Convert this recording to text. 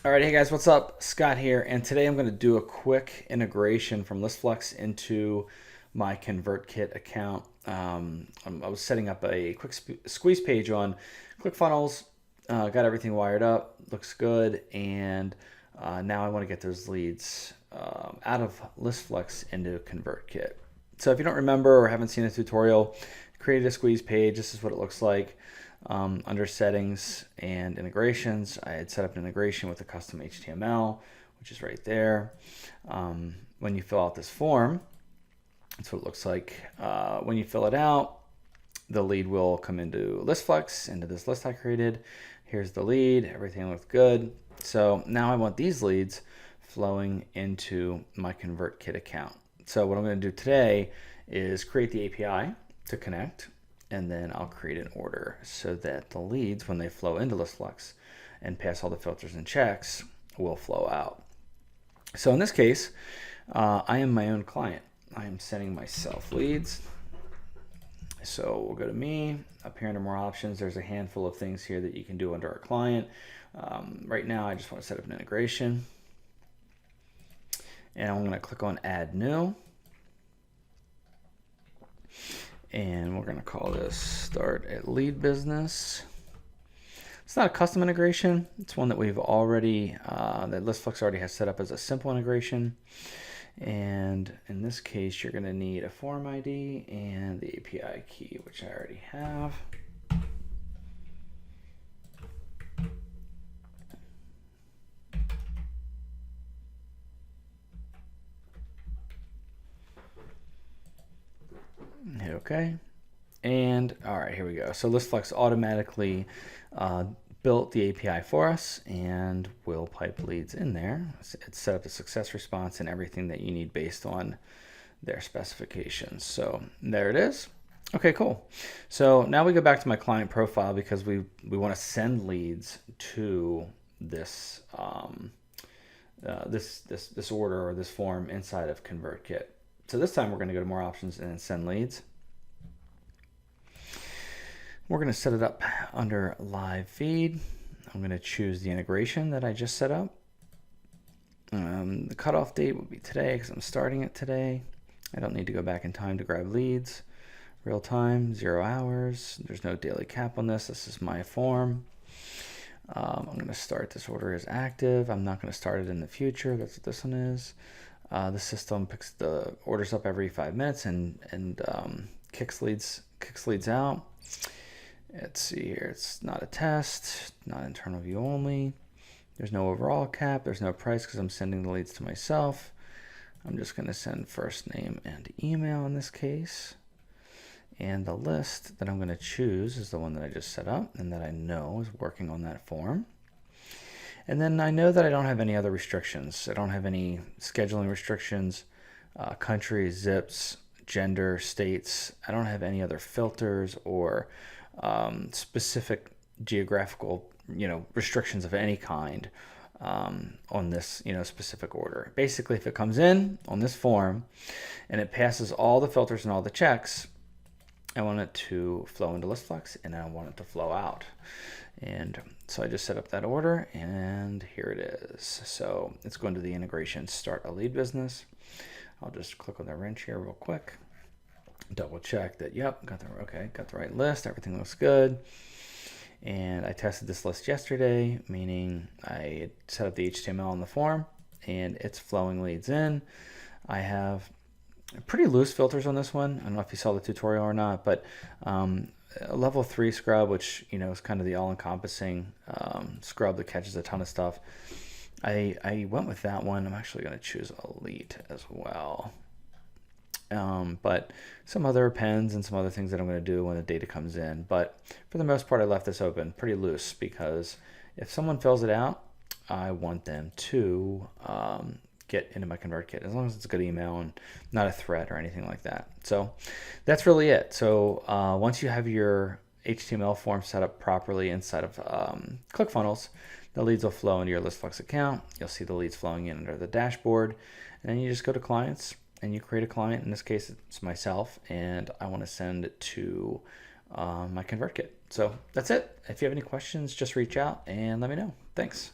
All right, hey guys, what's up? Scott here, and today I'm going to do a quick integration from Listflex into my Convertkit account. I was setting up a quick squeeze page on ClickFunnels, got everything wired up, looks good, and now I want to get those leads out of Listflex into Convertkit. So if you don't remember or haven't seen a tutorial, created a squeeze page. This is what it looks like. Under settings and integrations, I had set up an integration with a custom HTML, which is right there. When you fill out this form, that's what it looks like. When you fill it out, the lead will come into Listflex, into this list I created. Here's the lead, everything looked good. So now I want these leads flowing into my Convertkit account. So what I'm going to do today is create the API to connect, and then I'll create an order so that the leads, when they flow into Listflex and pass all the filters and checks, will flow out. So in this case, I am my own client. I am sending myself leads. So we'll go to me. Up here under more options, there's a handful of things here that you can do under our client. Right now, I just want to set up an integration. And I'm going to click on Add New. And we're going to call this Start at Lead Business. It's not a custom integration. It's one that we've already, that Listflex already has set up as a simple integration. And in this case, you're going to need a form ID and the API key, which I already have. Hit OK. And all right, here we go. So Listflex automatically built the API for us and will pipe leads in there. It's set up the success response and everything that you need based on their specifications. So there it is. Okay, cool. So now we go back to my client profile because we want to send leads to this this order or this form inside of Convertkit. So this time we're going to go to more options and send leads. We're going to set it up under live feed. I'm going to choose the integration that I just set up. The cutoff date will be today because I'm starting it today. I don't need to go back in time to grab leads. Real time, 0 hours. There's no daily cap on this. This is my form. I'm going to start this order as active. I'm not going to start it in the future. That's what this one is. The system picks the orders up every 5 minutes and kicks leads out. Let's see here. It's not a test, not internal view only. There's no overall cap. There's no price because I'm sending the leads to myself. I'm just going to send first name and email in this case. And the list that I'm going to choose is the one that I just set up and that I know is working on that form. And then I know that I don't have any other restrictions. I don't have any scheduling restrictions, countries, zips, gender, states. I don't have any other filters or specific geographical, restrictions of any kind on this, specific order. Basically, if it comes in on this form and it passes all the filters and all the checks, I want it to flow into Listflex and I want it to flow out. And so I just set up that order and here it is. So it's going to the integration, start a lead business. I'll just click on the wrench here real quick. Double check that, yep, got the right list. Everything looks good. And I tested this list yesterday, meaning I set up the HTML on the form and it's flowing leads in. I have pretty loose filters on this one. I don't know if you saw the tutorial or not, but a level 3 scrub, which is kind of the all-encompassing scrub that catches a ton of stuff. I went with that one. I'm actually going to choose Elite as well. But some other pens and some other things that I'm going to do when the data comes in. But for the most part, I left this open pretty loose because if someone fills it out, I want them to get into my Convertkit as long as it's a good email and not a threat or anything like that. So that's really it. So once you have your HTML form set up properly inside of ClickFunnels, the leads will flow into your Listflex account. You'll see the leads flowing in under the dashboard, and then you just go to clients and you create a client. In this case, it's myself, and I want to send it to my Convertkit. So that's it. If you have any questions, just reach out and let me know. Thanks.